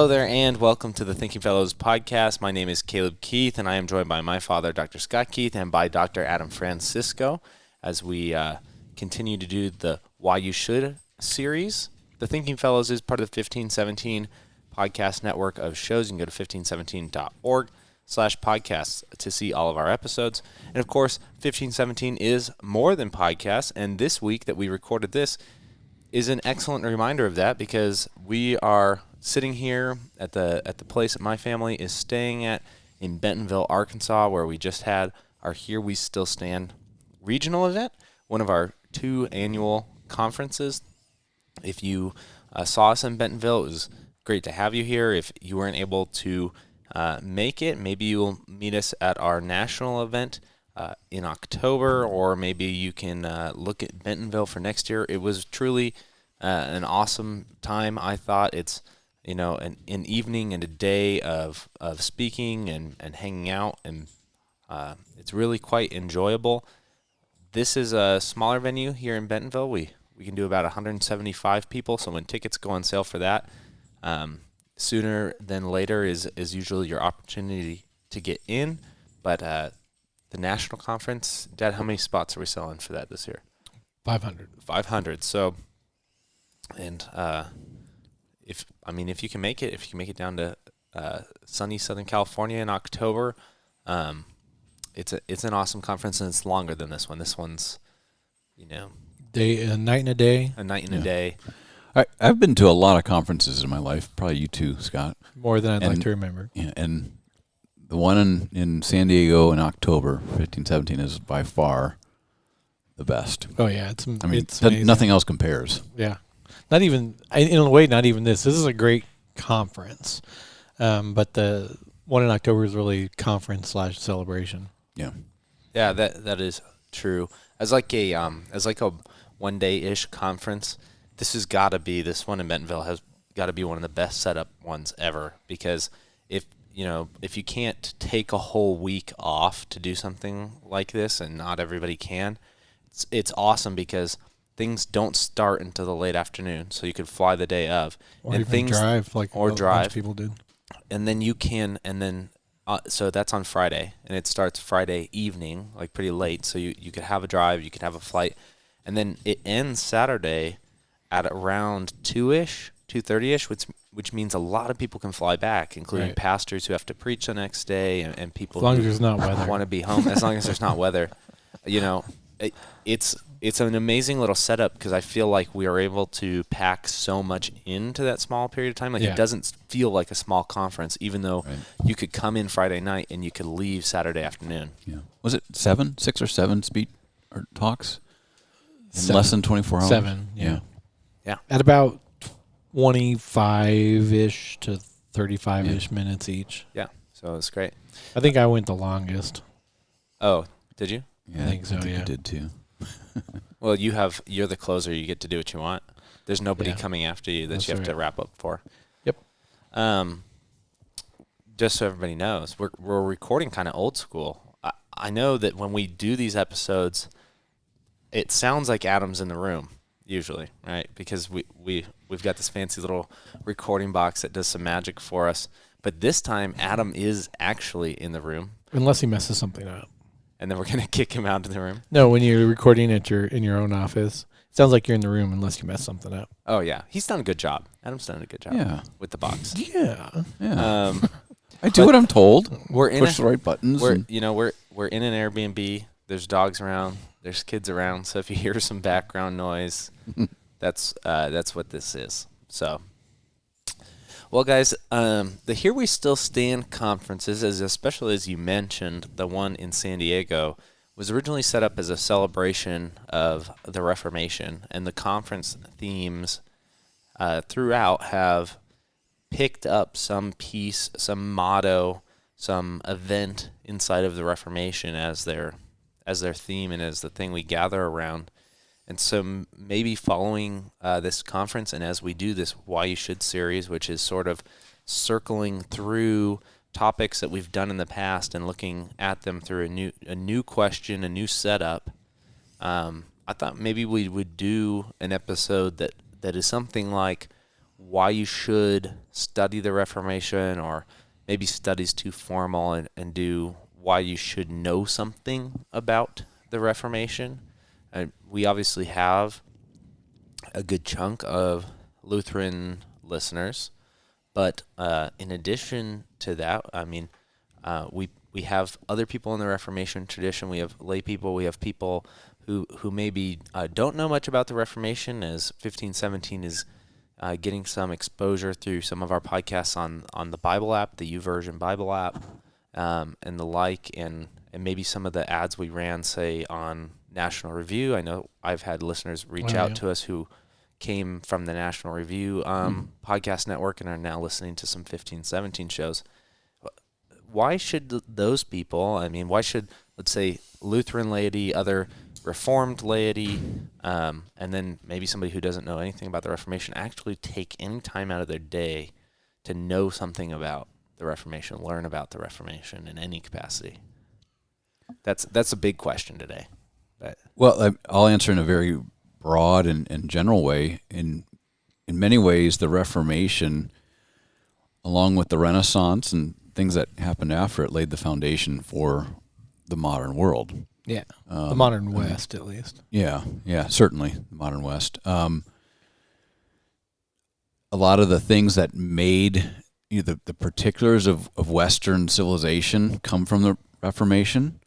Hello there, and welcome to the Thinking Fellows podcast. My name is Caleb Keith, and I am joined by my father, Dr. Scott Keith, and by Dr. Adam Francisco as we continue to do the Why You Should series. The Thinking Fellows is part of the 1517 podcast network of shows. You can go to 1517.org/podcasts to see all of our episodes. And of course, 1517 is more than podcasts, and this week that we recorded this is an excellent reminder of that, because we are sitting here at the place that my family is staying at in Bentonville, Arkansas, where we just had our Here We Still Stand regional event, one of our 2 annual conferences. If you saw us in Bentonville, it was great to have you here. If you weren't able to make it, maybe you will meet us at our national event in October, or maybe you can look at Bentonville for next year. It was truly an awesome time. I thought it's an evening and a day of speaking and hanging out, and it's really quite enjoyable. This is a smaller venue here in Bentonville. We can do about 175 people, so when tickets go on sale for that, sooner than later is usually your opportunity to get in. But the national conference, Dad, how many spots are we selling for that this year? 500. 500. So, and if you can make it down to sunny Southern California in October, it's an awesome conference, and it's longer than this one. This one's, a night and a day. A night and a day. I've been to a lot of conferences in my life, probably you too, Scott. More than I'd like to remember. Yeah, and the one in San Diego in October, 1517, is by far the best. Oh, yeah. It's nothing else compares. Yeah. Not even, in a way, not even this. This is a great conference. But the one in October is really conference/celebration. Yeah. Yeah, that is true. As like a 1-day-ish conference, this one in Bentonville has got to be one of the best setup ones ever, because if you can't take a whole week off to do something like this, and not everybody can, it's awesome because things don't start until the late afternoon, so you could fly the day of. Or even drive, like a bunch of people did. And then so that's on Friday, and it starts Friday evening, like pretty late, so you could have a drive, you could have a flight, and then it ends Saturday at around 2:30ish, which means a lot of people can fly back, including pastors who have to preach the next day, and people as long as there's not weather, want to be home. As long as there's not weather, it's an amazing little setup, because I feel like we are able to pack so much into that small period of time. It doesn't feel like a small conference, even though you could come in Friday night and you could leave Saturday afternoon. Yeah. Was it 6 or 7 speech or talks in less than 24 hours? 7. Yeah. Yeah. At about 25-ish to 35-ish minutes each. Yeah. So it's great. I think I went the longest. Oh, did you? Yeah, I think so. You did too. Well, you're the closer. You get to do what you want. There's nobody coming after you that you have to wrap up for. Yep. Just so everybody knows, we're recording kind of old school. I know that when we do these episodes, it sounds like Adam's in the room usually, right? Because we've got this fancy little recording box that does some magic for us. But this time, Adam is actually in the room, unless he messes something up. And then we're going to kick him out of the room? No, when you're recording in your own office, it sounds like you're in the room unless you mess something up. Oh, yeah. He's done a good job. Adam's done a good job with the box. Yeah. I do what I'm told. We're push the right buttons. We're in an Airbnb. There's dogs around. There's kids around. So if you hear some background noise, that's what this is. So, well, guys, the Here We Still Stand conferences, especially as you mentioned, the one in San Diego, was originally set up as a celebration of the Reformation, and the conference themes throughout have picked up some piece, some motto, some event inside of the Reformation as their theme and as the thing we gather around. And so maybe following this conference, and as we do this Why You Should series, which is sort of circling through topics that we've done in the past and looking at them through a new question, a new setup, I thought maybe we would do an episode that is something like, why you should study the Reformation, or maybe study's too formal, and do why you should know something about the Reformation. We obviously have a good chunk of Lutheran listeners, but in addition to that, I mean, we have other people in the Reformation tradition. We have lay people. We have people who maybe don't know much about the Reformation, as 1517 is getting some exposure through some of our podcasts on the Bible app, the YouVersion Bible app, and the like, and maybe some of the ads we ran, say, on National Review. I know I've had listeners reach out to us who came from the National Review podcast network and are now listening to some 1517 shows. Why should those people, I mean, why should, let's say, Lutheran laity, other Reformed laity, and then maybe somebody who doesn't know anything about the Reformation, actually take any time out of their day to know something about the Reformation, learn about the Reformation in any capacity? That's a big question today. But Well, I'll answer in a very broad and general way. In many ways, the Reformation, along with the Renaissance and things that happened after it, laid the foundation for the modern world. Yeah, the modern West, at least. Yeah, certainly the modern West. A lot of the things that made the particulars of Western civilization come from the Reformation.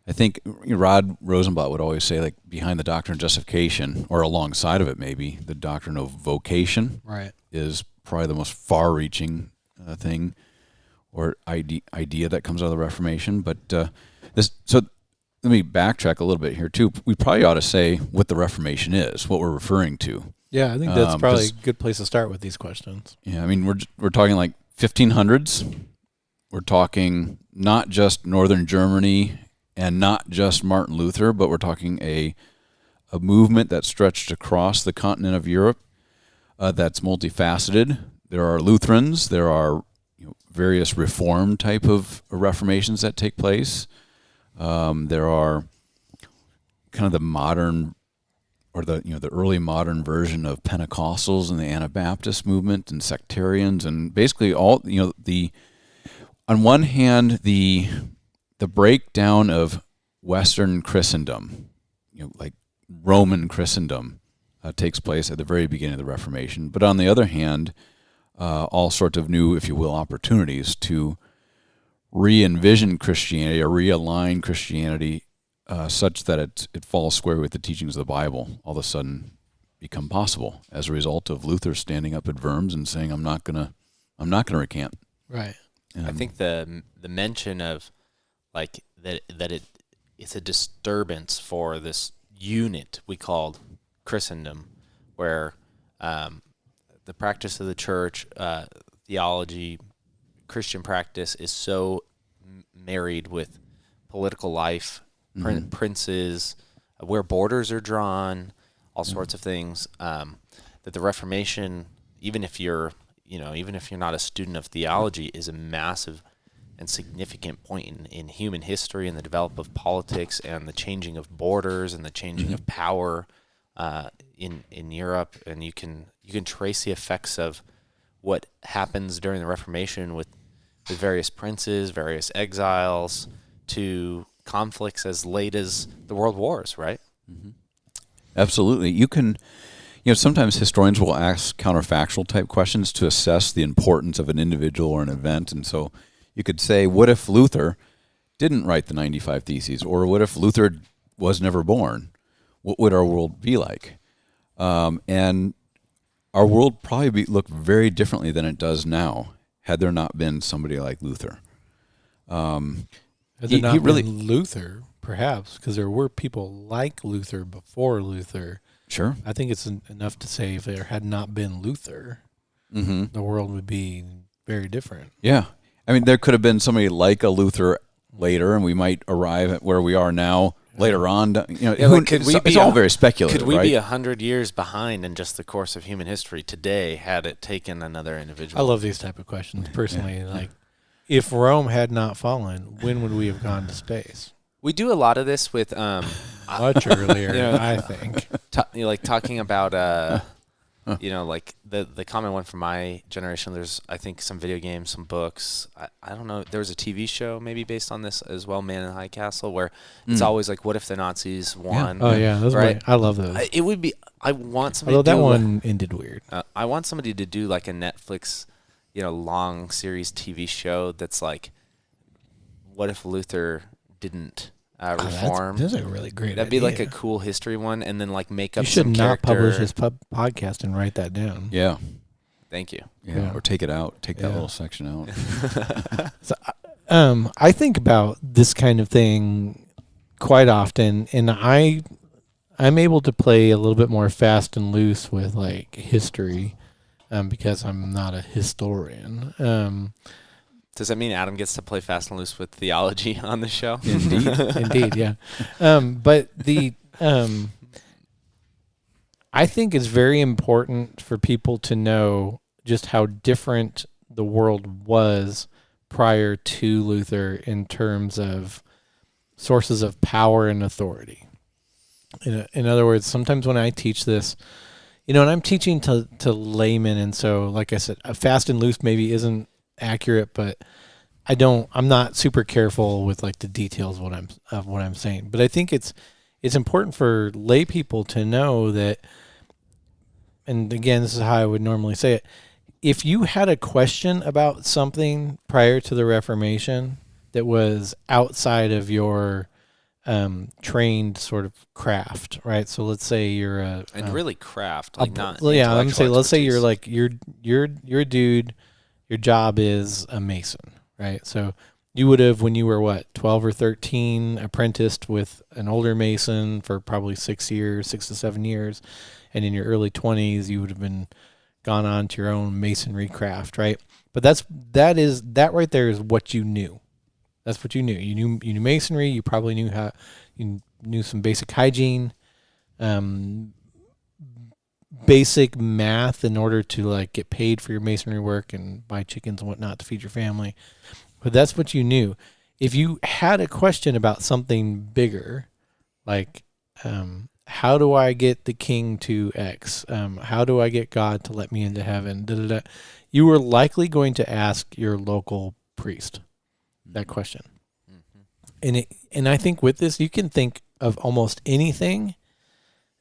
I think Rod Rosenblatt would always say, like, behind the doctrine of justification, or alongside of it maybe, the doctrine of vocation is probably the most far-reaching thing or idea that comes out of the Reformation. But so let me backtrack a little bit here too. We probably ought to say what the Reformation is, what we're referring to. Yeah, I think that's probably a good place to start with these questions. Yeah, I mean, we're talking like 1500s. We're talking not just Northern Germany and not just Martin Luther, but we're talking a movement that stretched across the continent of Europe that's multifaceted. There are Lutherans. There are various Reformed type of reformations that take place. There are kind of the modern, or the early modern version of Pentecostals and the Anabaptist movement and sectarians, and basically all on one hand the breakdown of Western Christendom, like Roman Christendom, takes place at the very beginning of the Reformation. But on the other hand, all sorts of new, if you will, opportunities to re-envision Christianity or realign Christianity such that it falls square with the teachings of the Bible, all of a sudden become possible as a result of Luther standing up at Worms and saying, I'm not gonna recant. Right. I think the mention of like that it's a disturbance for this unit we called Christendom, where the practice of the church, theology, Christian practice is so married with political life, princes, where borders are drawn, all sorts of things, that the Reformation, even if you're not a student of theology, is a massive and significant point in human history and the development of politics and the changing of borders and the changing of power in Europe. And you can trace the effects of what happens during the Reformation with various princes, various exiles, to conflicts as late as the World Wars, right? Mm-hmm. Absolutely. You can, sometimes historians will ask counterfactual type questions to assess the importance of an individual or an event. And so you could say, what if Luther didn't write the 95 Theses? Or what if Luther was never born? What would our world be like? And our world probably look very differently than it does now had there not been somebody like Luther. Had there not been Luther, perhaps, because there were people like Luther before Luther. Sure. I think it's enough to say if there had not been Luther, the world would be very different. Yeah. I mean, there could have been somebody like a Luther later, and we might arrive at where we are now later on. It's all very speculative. Could we right? be 100 years behind in just the course of human history today had it taken another individual? I love these type of questions personally. Like, if Rome had not fallen, when would we have gone to space? We do a lot of this with much earlier, I think. Like talking about You know, like the common one for my generation, there's, I think, some video games, some books. I don't know. There was a TV show maybe based on this as well, Man in High Castle, where it's always like, what if the Nazis won? Oh yeah, those right? I love those. It would be, I want somebody Although to that do one ended weird. I want somebody to do like a Netflix, long series TV show that's like, what if Luther didn't reform? That's a really great That'd idea. be like a cool history one, and then like make up You should some not character. publish this podcast and write that down. Yeah. Thank you. Yeah. Or take it out. Take that Yeah. little section out. So, I think about this kind of thing quite often, and I'm able to play a little bit more fast and loose with like history, because I'm not a historian. Does that mean Adam gets to play fast and loose with theology on the show? Indeed. Indeed, yeah. But I think it's very important for people to know just how different the world was prior to Luther in terms of sources of power and authority. In other words, sometimes when I teach this, and I'm teaching to laymen, and so, like I said, fast and loose maybe isn't accurate, but I'm not super careful with like the details of what I'm saying. But I think it's important for lay people to know that, and again, this is how I would normally say it. If you had a question about something prior to the Reformation that was outside of your trained sort of craft, right? So let's say you're and really craft, like not. Well, yeah, I'm saying, let's say you're expertise. like you're a dude. Your job is a mason, right? So you would have, when you were 12 or 13, apprenticed with an older mason for probably 6 to 7 years, and in your early 20s, you would have been gone on to your own masonry craft, right? But that right there is what you knew. That's what you knew. You knew masonry. You probably you knew some basic hygiene, basic math in order to like get paid for your masonry work and buy chickens and whatnot to feed your family. But that's what you knew. If you had a question about something bigger, like how do I get the king to X? How do I get God to let me into heaven? Da, da, da. You were likely going to ask your local priest that question. Mm-hmm. And I think with this, you can think of almost anything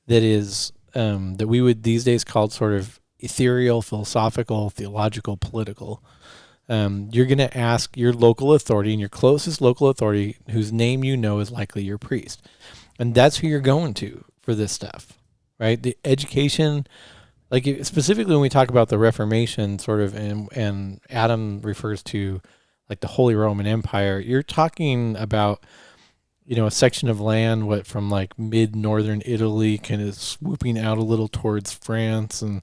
that is that we would these days call sort of ethereal, philosophical, theological, political. You're going to ask your local authority, and your closest local authority, whose name you know is likely your priest. And that's who you're going to for this stuff, right? The education, like specifically when we talk about the Reformation sort of, and Adam refers to like the Holy Roman Empire, you're talking about, a section of land, from like mid-northern Italy, kind of swooping out a little towards France and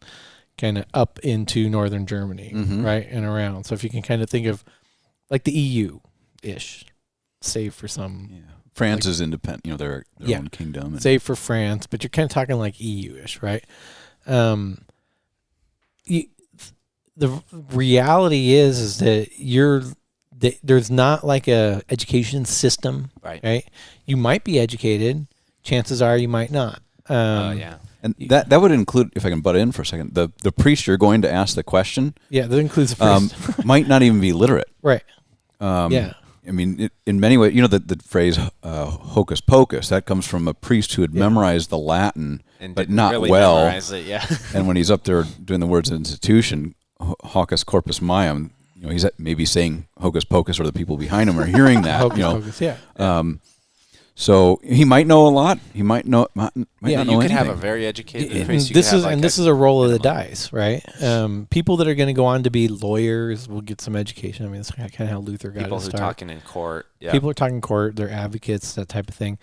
kind of up into northern Germany, right, and around. So if you can kind of think of like the EU-ish, save for some... Yeah. France is independent, their own kingdom. Save for France, but you're kind of talking like EU-ish, right? The reality is that there's not like a education system, right? You might be educated. Chances are you might not. Yeah. And that would include, if I can butt in for a second, the priest you're going to ask the question. Yeah, that includes the priest. Might not even be literate. Right. Yeah. I mean, in many ways, the phrase hocus pocus, that comes from a priest who had memorized the Latin, And but didn't not really well. memorize it, yeah. And when he's up there doing the words of institution, hocus corpus maium, he's maybe saying hocus pocus, or the people behind him are hearing that. Hocus pocus, yeah. So he might know a lot. He might know. Might not know You anything. could have a very educated priest. This is a roll of the dice, right? People that are going to go on to be lawyers will get some education. I mean, that's kind of how Luther got people his who start. talking in court. Yeah. People are talking in court. They're advocates, that type of thing.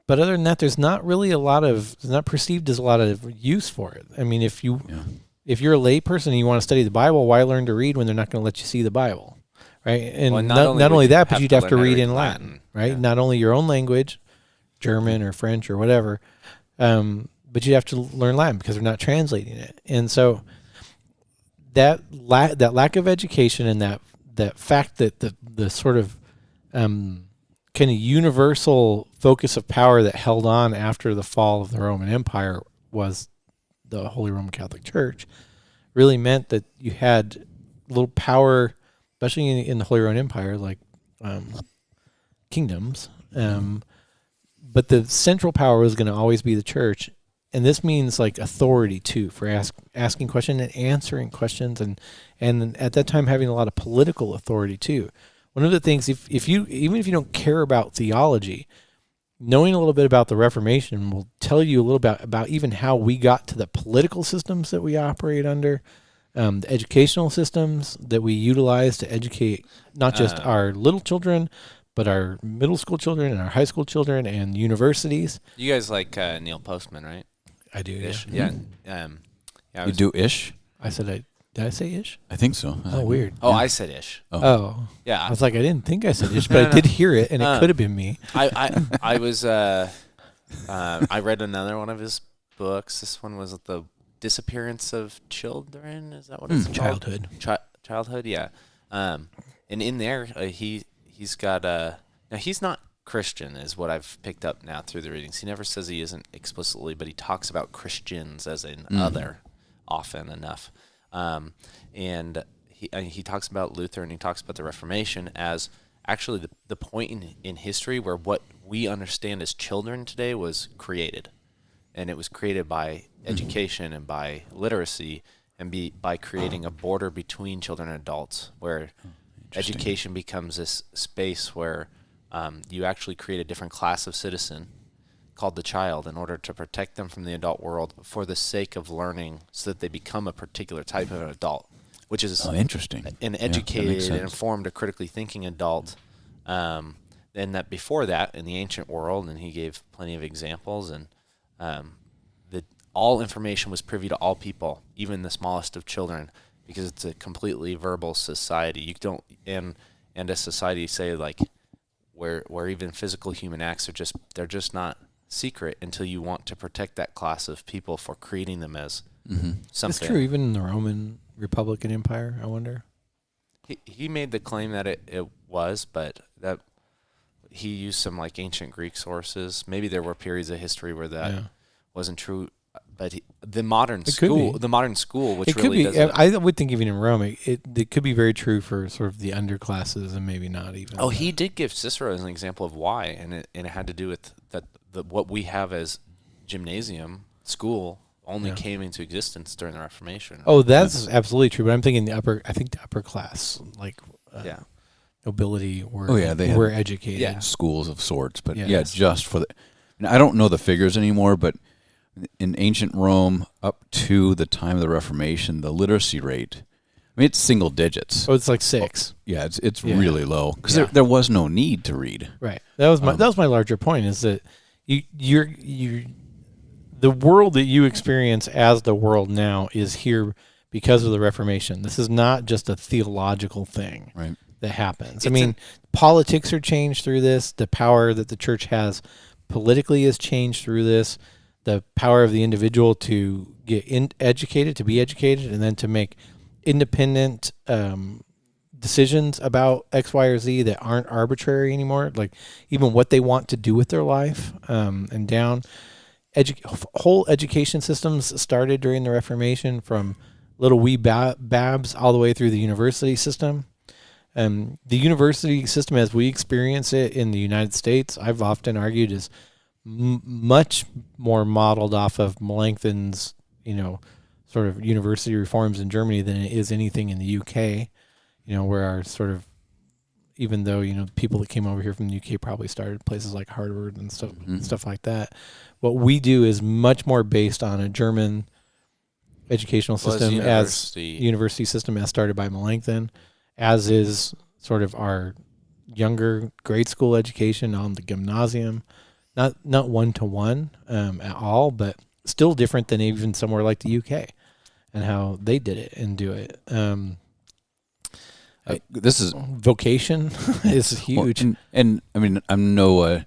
But other than that, there's not really it's not perceived as a lot of use for it. I mean, if you're a lay person and you want to study the Bible, why learn to read when they're not going to let you see the Bible, right? And Well, not only that, but you'd have to learn how read in Latin, right? Yeah. Not only your own language, German or French or whatever, but you'd have to learn Latin because they're not translating it. And so that lack of education and that fact that the sort of kind of universal focus of power that held on after the fall of the Roman Empire was the Holy Roman Catholic Church, really meant that you had little power, especially in the Holy Roman Empire, like kingdoms. But the central power was going to always be the church. And this means like authority too, for asking questions and answering questions, and at that time having a lot of political authority too. One of the things, if you even if you don't care about theology, knowing a little bit about the Reformation will tell you a little bit about even how we got to the political systems that we operate under, the educational systems that we utilize to educate not just our little children, but our middle school children and our high school children and universities. You guys like Neil Postman, right? I do. Ish. Yeah. Yeah. You do ish? I said did I say ish? I think so. Oh, weird. Oh, I said ish. Oh. Yeah. I was like, I didn't think I said ish, but I did hear it, and it could have been me. I was I read another one of his books. This one was The Disappearance of Children. Is that what it's called? Childhood. Childhood, yeah. And in there, he's got now he's not Christian, is what I've picked up now through the readings. He never says he isn't explicitly, but he talks about Christians as an other often enough. And he talks about Luther, and he talks about the Reformation as actually the point in history where what we understand as children today was created. And it was created by education and by literacy and by creating a border between children and adults, where education becomes this space where you actually create a different class of citizen called the child in order to protect them from the adult world for the sake of learning, so that they become a particular type of an adult, which is interesting. An educated and informed, a critically thinking adult. And that before that, in the ancient world, and he gave plenty of examples, and that all information was privy to all people, even the smallest of children, because it's a completely verbal society. You don't and a society, say, like where even physical human acts they're just not secret until you want to protect that class of people for creating them as something. It's true even in the Roman Republican Empire, I wonder. He made the claim that it was, but that he used some like ancient Greek sources. Maybe there were periods of history where that wasn't true. But the modern school, which it really could be. I would think even in Rome, it could be very true for sort of the underclasses and maybe not even. Oh, he did give Cicero as an example of why, and it had to do with that what we have as gymnasium school only came into existence during the Reformation. Oh, that's absolutely true. But I'm thinking the upper class, like nobility, were educated. Yeah. Schools of sorts, but Yes. just for the. And I don't know the figures anymore, but in ancient Rome, up to the time of the Reformation, the literacy rate, I mean, it's single digits. Oh, it's like 6. Yeah, it's really low because Yeah. there was no need to read. Right. That was my larger point, is that you're the world that you experience as the world now is here because of the Reformation. This is not just a theological thing that happens. I mean, politics are changed through this. The power that the church has politically is changed through this. The power of the individual to get educated, to be educated, and then to make independent decisions about X, Y, or Z that aren't arbitrary anymore, like even what they want to do with their life, and down. Whole education systems started during the Reformation, from little wee babs all the way through the university system. The university system, as we experience it in the United States, I've often argued is much more modeled off of Melanchthon's, sort of university reforms in Germany than it is anything in the UK. Where our sort of, even though people that came over here from the UK probably started places like Harvard and stuff like that. What we do is much more based on a German educational system, university system as started by Melanchthon, as is sort of our younger grade school education on the gymnasium. Not one-to-one at all, but still different than even somewhere like the UK and how they did it and do it. This is vocation is huge. And I mean, I'm no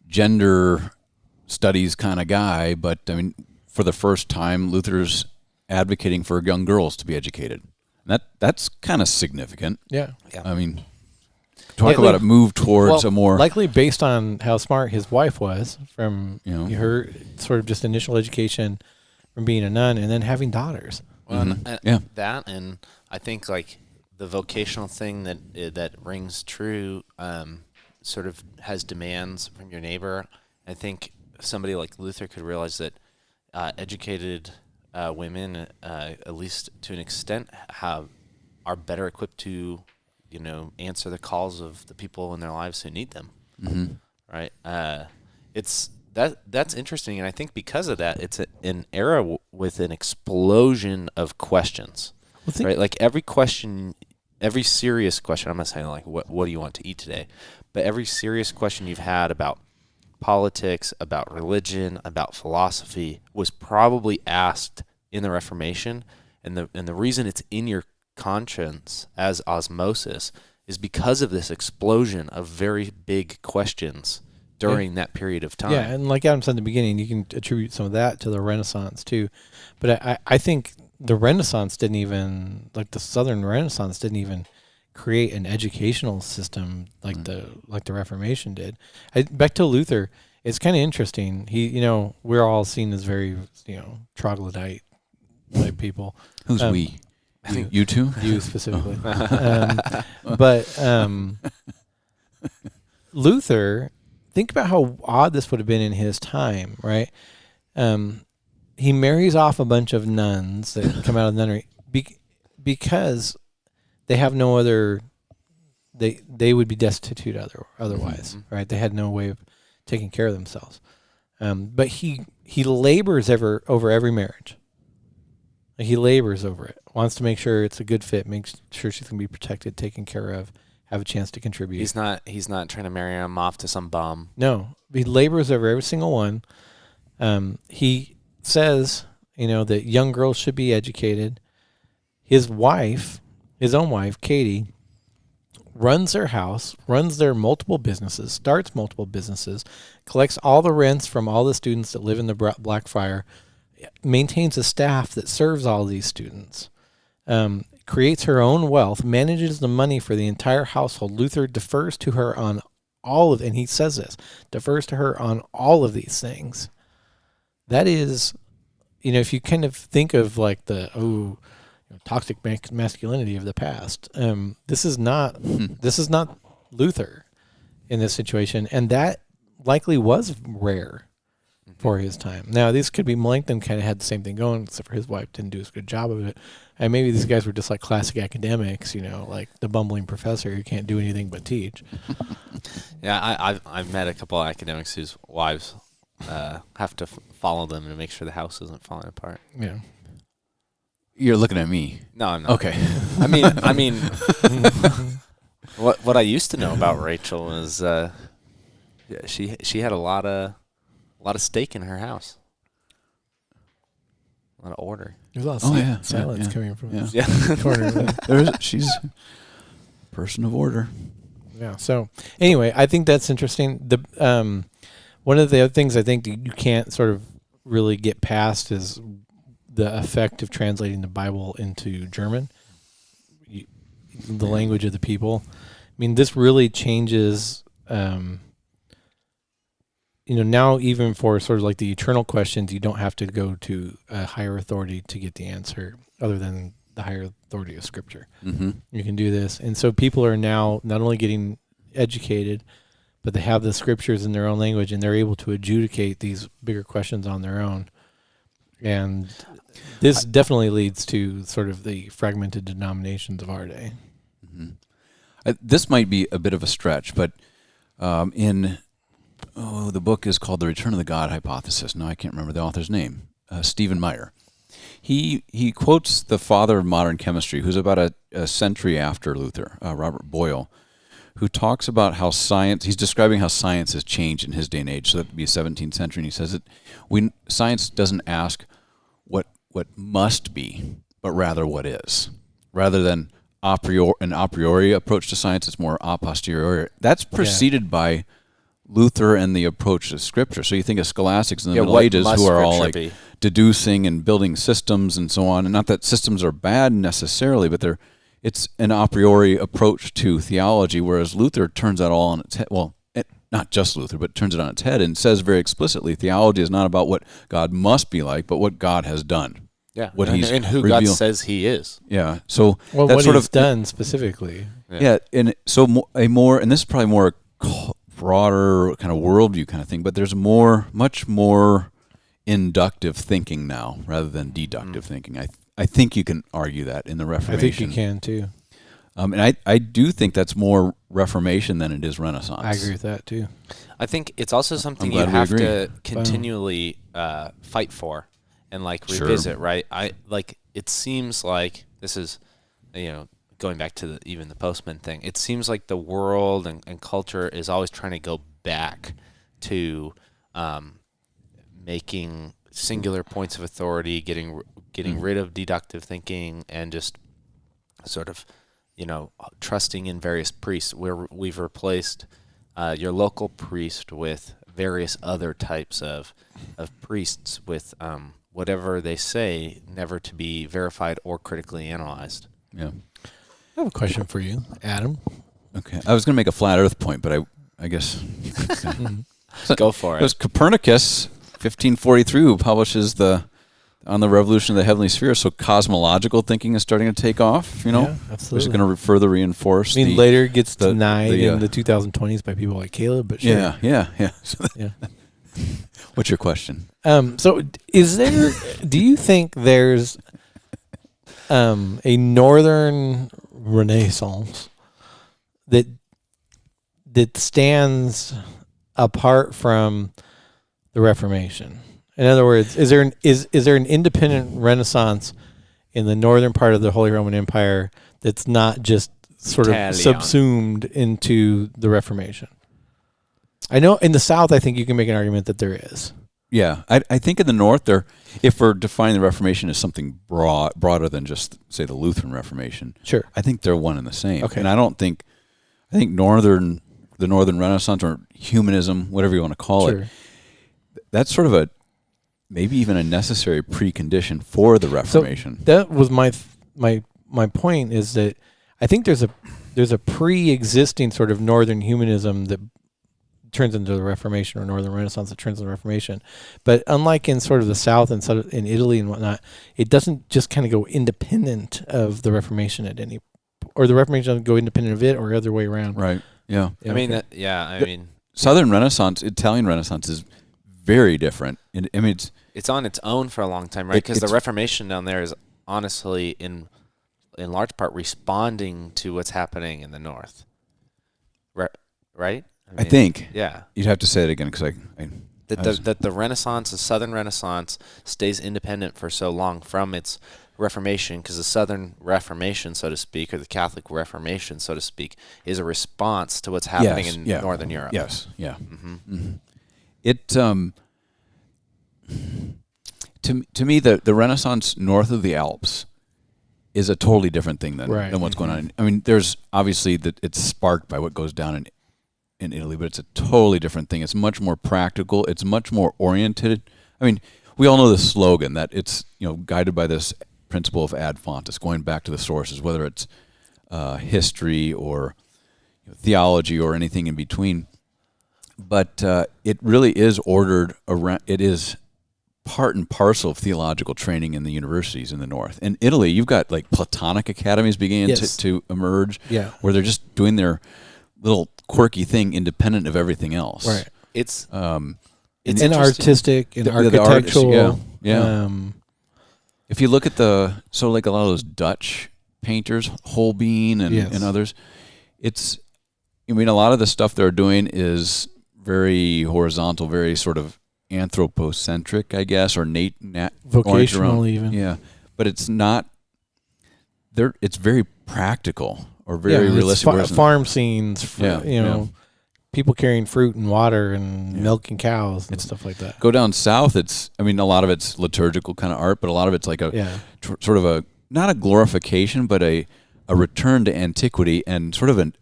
gender studies kind of guy, but I mean, for the first time, Luther's advocating for young girls to be educated. That's kind of significant. Yeah. I mean, talk about a move towards a more likely based on how smart his wife was from her sort of just initial education from being a nun and then having daughters. Well, Yeah. that, and I think like the vocational thing that rings true, sort of has demands from your neighbor. I think somebody like Luther could realize that educated women, at least to an extent, are better equipped to, answer the calls of the people in their lives who need them. Mm-hmm. Right? That's interesting, and I think because of that, it's an era with an explosion of questions. Right? Like every serious question. I'm not saying like what do you want to eat today, but every serious question you've had about politics, about religion, about philosophy was probably asked in the Reformation, and the reason it's in your conscience as osmosis is because of this explosion of very big questions during that period of time. Yeah, and like Adam said in the beginning, you can attribute some of that to the Renaissance too. But I think the Renaissance didn't even, like the Southern Renaissance didn't even create an educational system like the Reformation did. Back to Luther, it's kind of interesting. He, we're all seen as very, troglodyte type people. Who's we? You too? You specifically. But Luther, think about how odd this would have been in his time, right? He marries off a bunch of nuns that come out of the nunnery because they have no other. They would be destitute otherwise, right? They had no way of taking care of themselves. But he labors over every marriage. He labors over it. Wants to make sure it's a good fit. Makes sure she's gonna be protected, taken care of, have a chance to contribute. He's not trying to marry him off to some bum. No, he labors over every single one. He says, that young girls should be educated. His own wife, Katie, runs their house, runs their multiple businesses, starts multiple businesses, collects all the rents from all the students that live in the Blackfriar, maintains a staff that serves all these students, creates her own wealth, manages the money for the entire household. Luther defers to her on all of, and he says this, defers to her on all of these things. That is, if you kind of think of like the toxic masculinity of the past, this is not Luther in this situation, and that likely was rare for his time. Now, these could be Melanchthon kind of had the same thing going, except for his wife didn't do as good a job of it. And maybe these guys were just like classic academics, like the bumbling professor who can't do anything but teach. Yeah, I've met a couple of academics whose wives have to follow them to make sure the house isn't falling apart. Yeah. You're looking at me. No, I'm not. Okay. I mean, what I used to know about Rachel was she had a lot of stake in her house, a lot of order. There's a lot of silence coming from the corner. She's a person of order. Yeah. So anyway, I think that's interesting. The one of the other things I think that you can't sort of really get past is the effect of translating the Bible into German, the language of the people. I mean, this really changes. Now even for sort of like the eternal questions, you don't have to go to a higher authority to get the answer other than the higher authority of Scripture. Mm-hmm. You can do this. And so people are now not only getting educated, but they have the Scriptures in their own language, and they're able to adjudicate these bigger questions on their own. And this definitely leads to sort of the fragmented denominations of our day. Mm-hmm. This might be a bit of a stretch, but the book is called The Return of the God Hypothesis. Now I can't remember the author's name. Stephen Meyer. He quotes the father of modern chemistry, who's about a century after Luther, Robert Boyle, who talks about how science, he's describing how science has changed in his day and age. So that would be 17th century. And he says that science doesn't ask what must be, but rather what is. Rather than an a priori approach to science, it's more a posteriori. That's preceded by Luther and the approach to Scripture. So you think of scholastics in the Middle Ages who are all like deducing and building systems and so on. And not that systems are bad necessarily, but it's an a priori approach to theology, whereas Luther turns that all on its head. Well, not just Luther, but turns it on its head and says very explicitly, theology is not about what God must be like, but what God has done. Yeah, what and who God says He is. Yeah, so well, that's what sort He's of done specifically. Yeah, and so and this is probably more broader kind of worldview kind of thing, but there's much more inductive thinking now rather than deductive thinking. I think you can argue that in the Reformation. I think you can too. And I do think that's more Reformation than it is Renaissance. I agree with that too. I think it's also something you glad we have agree. to continually fight for and revisit, right? It seems like this is, going back to even the postman thing. It seems like the world and culture is always trying to go back to making singular points of authority, getting rid of deductive thinking, and just sort of, trusting in various priests. We've replaced your local priest with various other types of priests with whatever they say never to be verified or critically analyzed. Yeah. I have a question for you, Adam. Okay. I was going to make a flat Earth point, but I guess Go for it. It was Copernicus, 1543, who publishes on the revolution of the heavenly sphere. So cosmological thinking is starting to take off. Yeah, which absolutely. is going to further reinforce. Later it gets the- denied the, in the 2020s by people like Caleb, but sure. Yeah. Yeah. What's your question? So do you think there's a northern Renaissance that stands apart from the Reformation? In other words, is there an independent Renaissance in the northern part of the Holy Roman Empire that's not just sort of Italian. subsumed into the Reformation? I know in the South, I think you can make an argument that there is. Yeah, I think in the North, if we're defining the Reformation as something broader than just, say, the Lutheran Reformation, Sure. I think they're one and the same. Okay. And I think the Northern Renaissance or humanism, whatever you want to call it, that's sort of maybe even a necessary precondition for the Reformation. So that was my point, is that I think there's a pre-existing sort of Northern humanism that turns into the Reformation, or Northern Renaissance that turns into the Reformation. But unlike in sort of the South and sort of in Italy and whatnot, it doesn't just kind of go independent of the Reformation or the Reformation doesn't go independent of it, or the other way around. Right. Yeah. Southern Renaissance, Italian Renaissance is very different. it's on its own for a long time, right? Because the Reformation down there is honestly in large part responding to what's happening in the North. Right? I think. Yeah. You'd have to say it again because That the Renaissance, the Southern Renaissance, stays independent for so long from its Reformation, because the Southern Reformation, so to speak, or the Catholic Reformation, so to speak, is a response to what's happening in Northern Europe. Yes. Yeah. Mm-hmm. Mm-hmm. It to me the Renaissance north of the Alps is a totally different thing than what's going on. I mean, there's obviously that it's sparked by what goes down in Italy, but it's a totally different thing. It's much more practical. It's much more oriented. I mean, we all know the slogan that it's guided by this principle of ad fontes, going back to the sources, whether it's history or theology or anything in between. But it really is ordered around. It is part and parcel of theological training in the universities in the North. In Italy, you've got like Platonic academies beginning to emerge, where they're just doing their little quirky thing independent of everything else. Right. It's and artistic and architectural. If you look at like a lot of those Dutch painters, Holbein and others, a lot of the stuff they're doing is very horizontal, very sort of anthropocentric, I guess, or vocational even. Yeah, but it's not. It's very practical or very realistic. Farm scenes, people carrying fruit and water and milking cows and stuff like that. Go down south, a lot of it's liturgical kind of art, but a lot of it's like sort of not a glorification, but a return to antiquity and sort of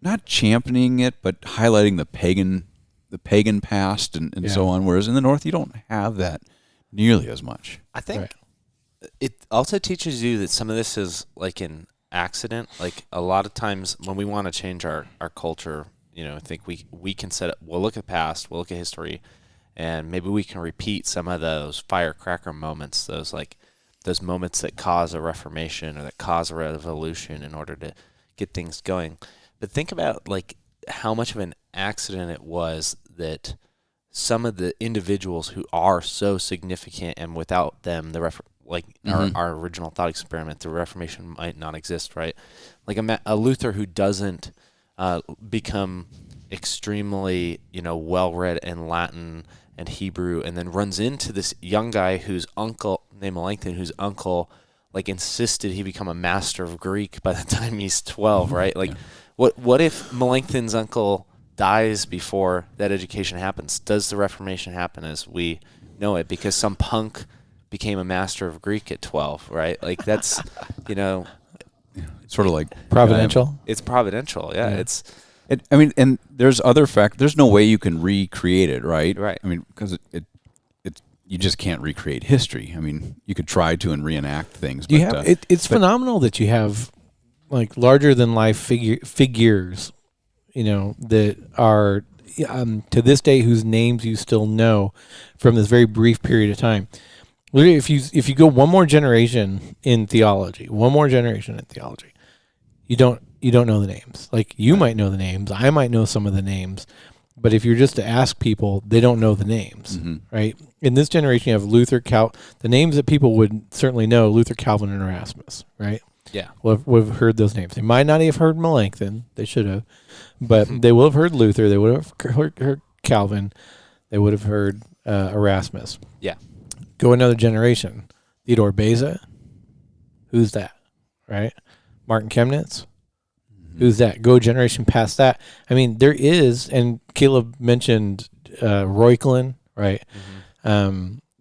not championing it, but highlighting the pagan past and so on. Whereas in the North, you don't have that nearly as much. I think it also teaches you that some of this is like an accident. Like a lot of times when we want to change our culture, I think we can we'll look at the past, we'll look at history, and maybe we can repeat some of those firecracker moments, those moments that cause a reformation or that cause a revolution in order to get things going. But think about like how much of an accident it was that some of the individuals who are so significant, and without them, our original thought experiment, the Reformation might not exist, right? Like a Luther who doesn't become extremely, well-read in Latin and Hebrew, and then runs into this young guy whose uncle, named Melanchthon, whose uncle like insisted he become a master of Greek by the time he's 12, right? Like, what if Melanchthon's uncle dies before that education happens? Does the Reformation happen as we know it because some punk became a master of Greek at 12, right? Like that's, sort of like Providential. It's providential, yeah. And there's other there's no way you can recreate it, right? Right. I mean, because you just can't recreate history. I mean, you could try to and reenact things. It's phenomenal that you have like larger than life figures, that are to this day whose names you still know from this very brief period of time. Literally, if you go one more generation in theology, you don't know the names. Like you might know the names, I might know some of the names, but if you're just to ask people, they don't know the names, right? In this generation, you have Luther, the names that people would certainly know: Luther, Calvin, and Erasmus, right? Yeah, we've heard those names. They might not have heard Melanchthon; they should have, but they will have heard Luther. They would have heard Calvin. They would have heard Erasmus. Yeah. Go another generation. Theodore Beza. Who's that? Right? Martin Chemnitz. Who's that? Go a generation past that. I mean, there is, and Caleb mentioned Reuchlin, right?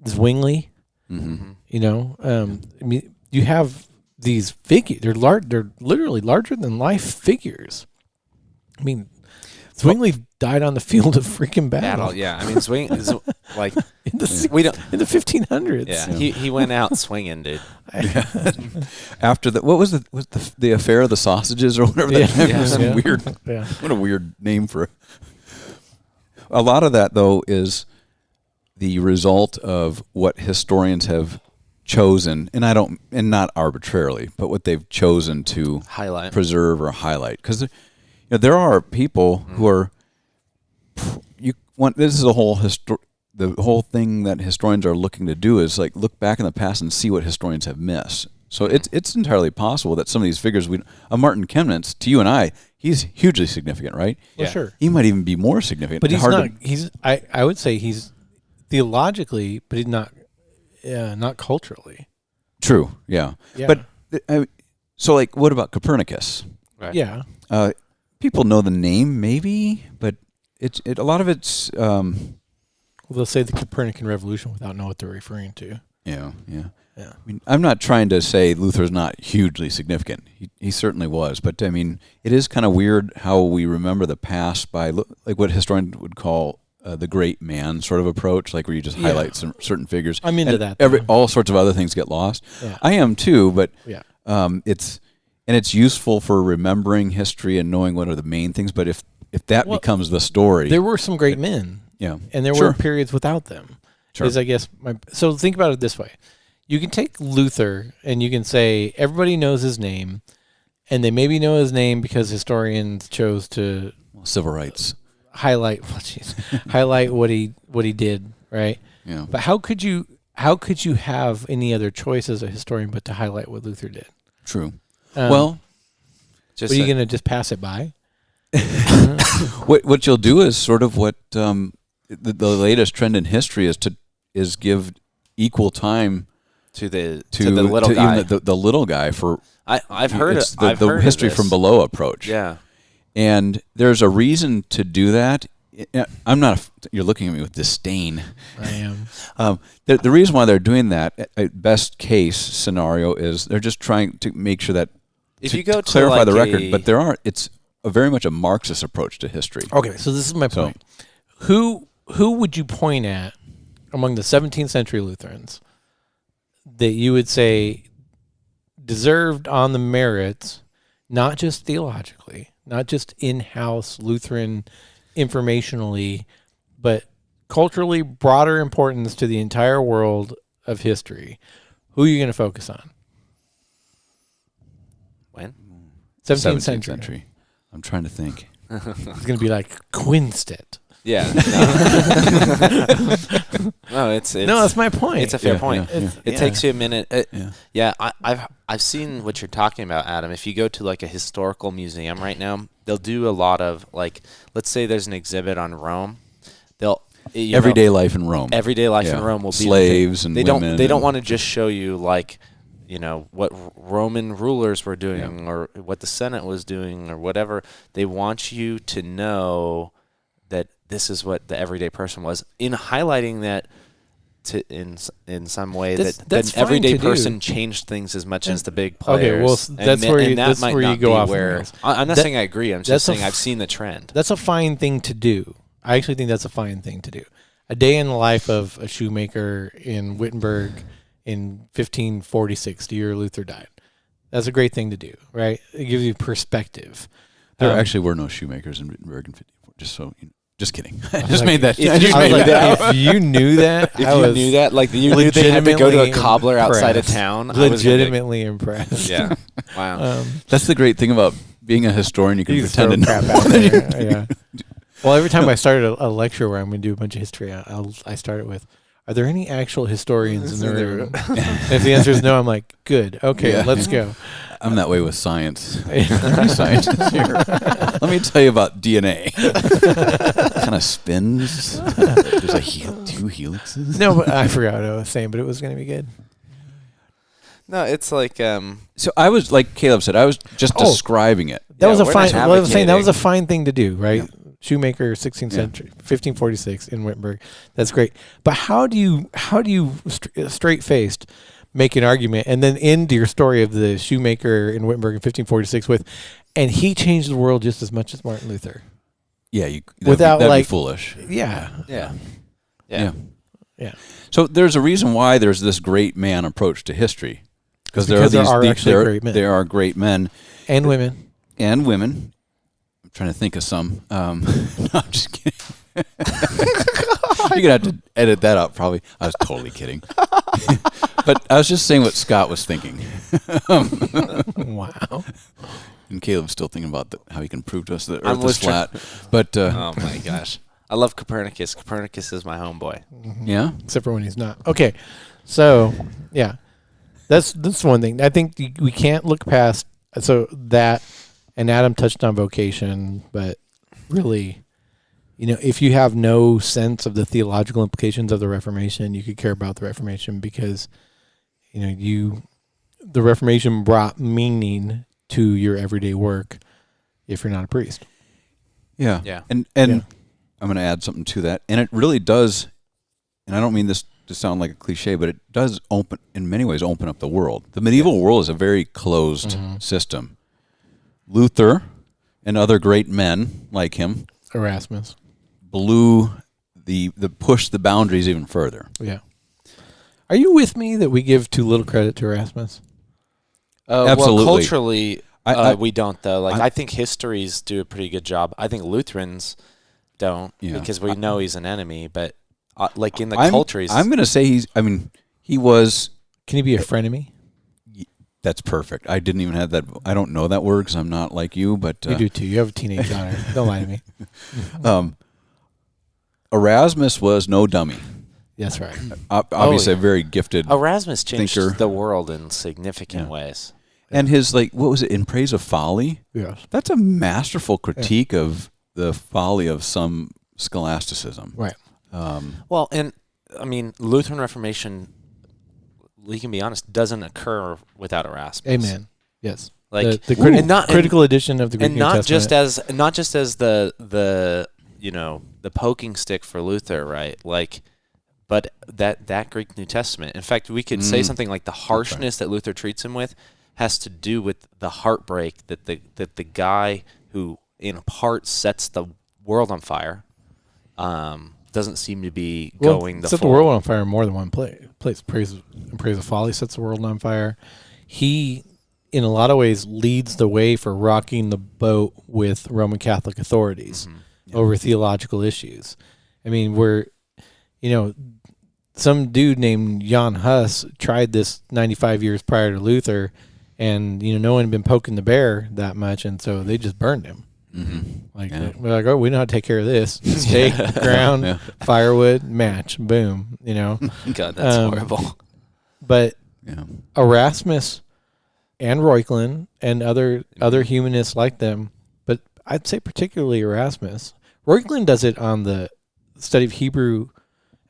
Zwingli. I mean, you have these figures. They're literally larger than life figures. I mean, Zwingli died on the field of freaking battle. Yeah. I mean, Zwingli is like in the 1500s. Yeah, he went out swinging, dude. After what was the affair of the sausages or whatever that was weird. Yeah. What a weird name for a lot of that though is the result of what historians have chosen, and not arbitrarily, but what they've chosen to highlight, preserve, or highlight. Because there are people who are this is the whole thing that historians are looking to do is like look back in the past and see what historians have missed. So it's entirely possible that some of these figures, Martin Chemnitz, to you and I, he's hugely significant, right? Well, sure. He might even be more significant. But I would say he's theologically, but he's not culturally. True. Yeah. But so like, what about Copernicus? Right. Yeah. People know the name, maybe, but a lot of it's. They'll say the Copernican revolution without knowing what they're referring to. Yeah. I mean, I'm not trying to say Luther's not hugely significant. He certainly was, but I mean, it is kind of weird how we remember the past by like what historians would call the great man sort of approach, like where you just highlight some certain figures. I'm into that. All sorts of other things get lost. Yeah. I am too, but it's useful for remembering history and knowing what are the main things. But if that becomes the story, there were some great men. Yeah, and there were periods without them. Sure. Is I guess so. Think about it this way: you can take Luther and you can say everybody knows his name, and they maybe know his name because historians chose to civil rights highlight what he did, right? Yeah. But how could you have any other choice as a historian but to highlight what Luther did? True. What are you going to just pass it by? What you'll do is sort of what the latest trend in history is give equal time to the little guy, even the little guy. For I've heard the history from below approach. Yeah, and there's a reason to do that. I'm not. You're looking at me with disdain. I am. The reason why they're doing that, best case scenario, is they're just trying to make sure that to clarify the record. But it's very much a Marxist approach to history. Okay, so this is my point. Who would you point at among the 17th century Lutherans that you would say deserved on the merits, not just theologically, not just in-house Lutheran informationally, but culturally broader importance to the entire world of history, who are you going to focus on? When? 17th century. I'm trying to think. It's going to be like Quinstead. Yeah. No, it's no, that's my point. It's a fair point. Yeah. It takes you a minute. Yeah. I've seen what you're talking about, Adam. If you go to like a historical museum right now, they'll do a lot of like, let's say there's an exhibit on Rome. They'll everyday life in Rome. Everyday life in Rome will be slaves and women. They don't want to just show you like, what Roman rulers were doing or what the Senate was doing or whatever. They want you to know that this is what the everyday person was, in highlighting that in some way that an everyday person changed things as much as the big players. Okay, well, that's where you go off. I'm not saying I agree. I'm just saying I've seen the trend. That's a fine thing to do. I actually think that's a fine thing to do. A day in the life of a shoemaker in Wittenberg in 1546, the year Luther died. That's a great thing to do, right? It gives you perspective. There actually were no shoemakers in Wittenberg in 54. Just kidding. I just like, made that. If you knew that, like you knew they had to go to a cobbler outside of town. Legitimately impressed. Yeah. Wow. That's the great thing about being a historian. You can pretend to know crap out there. Yeah. Well, every time I started a lecture where I'm going to do a bunch of history, I start it with, are there any actual historians in the room? If the answer is no, I'm like, good. Okay, let's go. I'm that way with science. Scientists here. Let me tell you about DNA. Kind of spins. There's two helixes. No, but I forgot what I was saying, but it was going to be good. No, it's like So I was like Caleb said. I was just describing it. That was a fine. Well, I was saying that was a fine thing to do, right? Yeah. Shoemaker, 16th century, 1546 in Wittenberg. That's great. But how do you straight faced make an argument and then end your story of the shoemaker in Wittenberg in 1546 with, and he changed the world just as much as Martin Luther? Yeah, that'd be foolish. Yeah. So there's a reason why there's this great man approach to history, because there are great men and women. I'm trying to think of some. No, I'm just kidding. You're going to have to edit that out, probably. I was totally kidding. But I was just saying what Scott was thinking. Wow. And Caleb's still thinking about how he can prove to us that Earth is flat. But oh, my gosh. I love Copernicus. Copernicus is my homeboy. Mm-hmm. Yeah? Except for when he's not. Okay. So, yeah. That's one thing. I think we can't look past that. And Adam touched on vocation, but really, if you have no sense of the theological implications of the Reformation, you could care about the Reformation because, the Reformation brought meaning to your everyday work if you're not a priest. Yeah. Yeah. And I'm going to add something to that. And it really does, and I don't mean this to sound like a cliche, but it does in many ways open up the world. The medieval world is a very closed system. Luther and other great men like him, Erasmus, blew pushed the boundaries even further. Yeah. Are you with me that we give too little credit to Erasmus? Absolutely. Well, culturally, we don't though. I think histories do a pretty good job. I think Lutherans don't because we know he's an enemy. But in the culture, I'm going to say he was. Can he be a frenemy? That's perfect. I didn't even have that. I don't know that word because I'm not like you, but you do too. You have a teenage daughter. Don't lie to me. Erasmus was no dummy. That's right. Obviously, a very gifted. Erasmus changed thinker. The world in significant ways. And his what was it? In Praise of Folly. Yes. That's a masterful critique of the folly of some scholasticism. Right. Well, and Lutheran Reformation, we can be honest, doesn't occur without Erasmus. Amen. Yes. The critical edition of the Greek and New not Testament. not just as the the poking stick for Luther, right? But that Greek New Testament. In fact, we could say something like the harshness that Luther treats him with has to do with the heartbreak that the guy who in part sets the world on fire doesn't seem to be going set the world on fire in more than one place. Praise of Folly sets the world on fire. He in a lot of ways leads the way for rocking the boat with Roman Catholic authorities over theological issues. I mean, some dude named Jan Hus tried this 95 years prior to Luther, and no one had been poking the bear that much, and so they just burned him. We're like, oh, we know how to take care of this. Stake, ground, firewood, match, boom. God, that's horrible. But Erasmus and Reuchlin and other humanists like them, but I'd say particularly Erasmus. Reuchlin does it on the study of Hebrew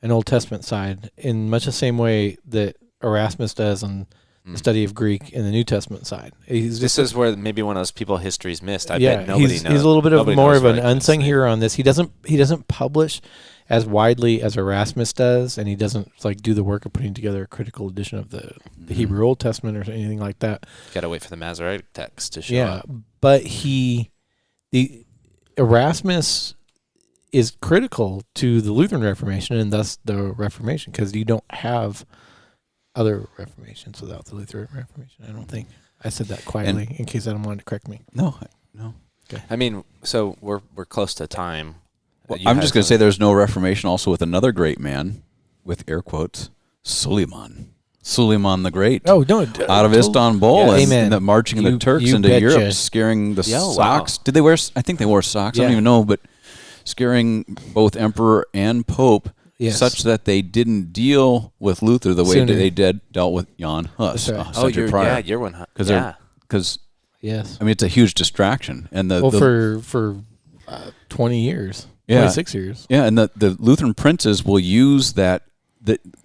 and Old Testament side in much the same way that Erasmus does on the study of Greek in the New Testament side. This is where maybe one of those people history's missed. I bet nobody knows. He's a little bit of more of an unsung hero on this. He doesn't publish as widely as Erasmus does, and he doesn't do the work of putting together a critical edition of the Hebrew Old Testament or anything like that. Got to wait for the Masoretic text to show up. But Erasmus is critical to the Lutheran Reformation and thus the Reformation, because you don't have other Reformations without the Lutheran Reformation. I don't think I said that quietly in case anyone wanted to correct me. No. Okay. I mean, so we're close to time. Well, I'm just going to say there's no Reformation also with another great man, with air quotes, Suleiman the Great. Oh, no. Out of Istanbul and the marching of the Turks into Europe, scaring the socks. Wow. Did they wear? I think they wore socks. I don't even know, but scaring both emperor and pope, such that they didn't deal with Luther the way they dealt with Jan Hus. You're one. Because I mean, it's a huge distraction, and for 20 years, 26 years. Yeah, and the Lutheran princes will use that.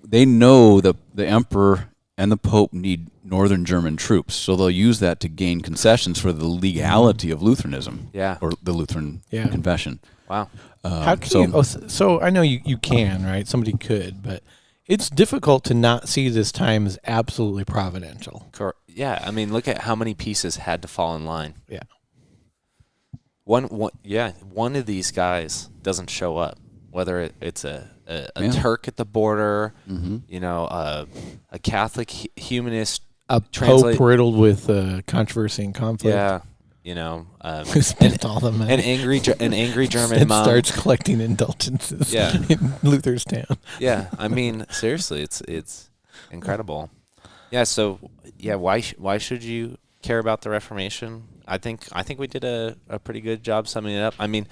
They know the emperor and the pope need northern German troops, so they'll use that to gain concessions for the legality of Lutheranism. Or the Lutheran confession. Wow. How can you? So I know you can, right? Somebody could, but it's difficult to not see this time as absolutely providential. Yeah, I mean, look at how many pieces had to fall in line. Yeah. One of these guys doesn't show up, whether it's a Turk at the border, a Catholic humanist, a pope riddled with controversy and conflict. Yeah. Who spent all the money? An angry German mom starts collecting indulgences in Luther's town. Yeah, I mean, seriously, it's incredible. Yeah, so why should you care about the Reformation? I think we did a pretty good job summing it up. I mean,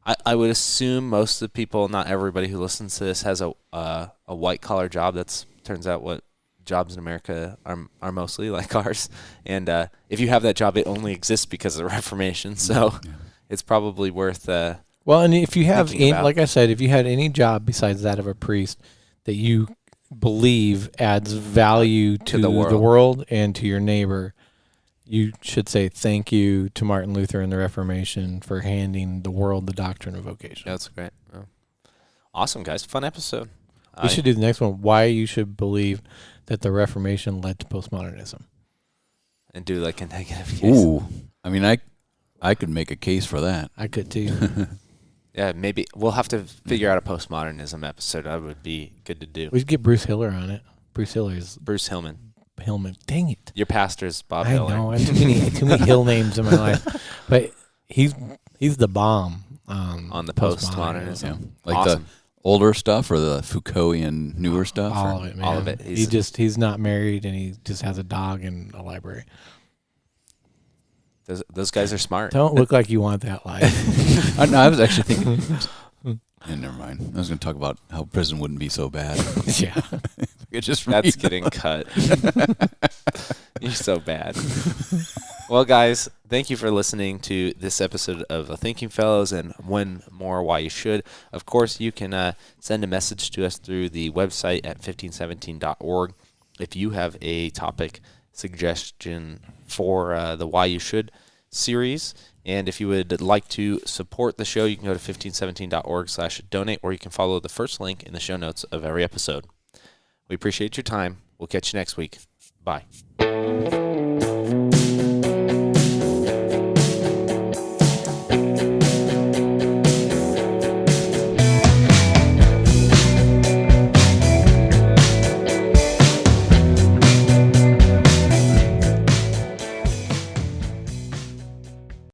I would assume most of the people, not everybody who listens to this, has a white collar job. That's turns out what jobs in America are mostly like ours. And if you have that job, it only exists because of the Reformation. So it's probably worth. Well, and if you have, like I said, if you had any job besides that of a priest that you believe adds value to the world and to your neighbor, you should say thank you to Martin Luther and the Reformation for handing the world the doctrine of vocation. Yeah, that's great. Oh. Awesome, guys. Fun episode. We should do the next one. Why you should believe that the Reformation led to postmodernism. And do like a negative case. Ooh. I mean, I could make a case for that. I could too. Yeah, maybe we'll have to figure out a postmodernism episode. That would be good to do. We should get Bruce Hiller on it. Bruce Hillman. Dang it. Your pastor's Bob I Hiller. know. I have too many Hill names in my life. But he's the bomb on the postmodernism. Yeah. Like awesome. the older stuff or the Foucaultian newer stuff? All of it, man. All of it. He's not married and he just has a dog in a library. Those guys are smart. Don't look like you want that life. I was actually thinking. Never mind. I was going to talk about how prison wouldn't be so bad. Yeah. That's getting cut. You're so bad. Well, guys, thank you for listening to this episode of The Thinking Fellows and one more Why You Should. Of course, you can send a message to us through the website at 1517.org if you have a topic suggestion for the Why You Should series. And if you would like to support the show, you can go to 1517.org/donate, or you can follow the first link in the show notes of every episode. We appreciate your time. We'll catch you next week. Bye.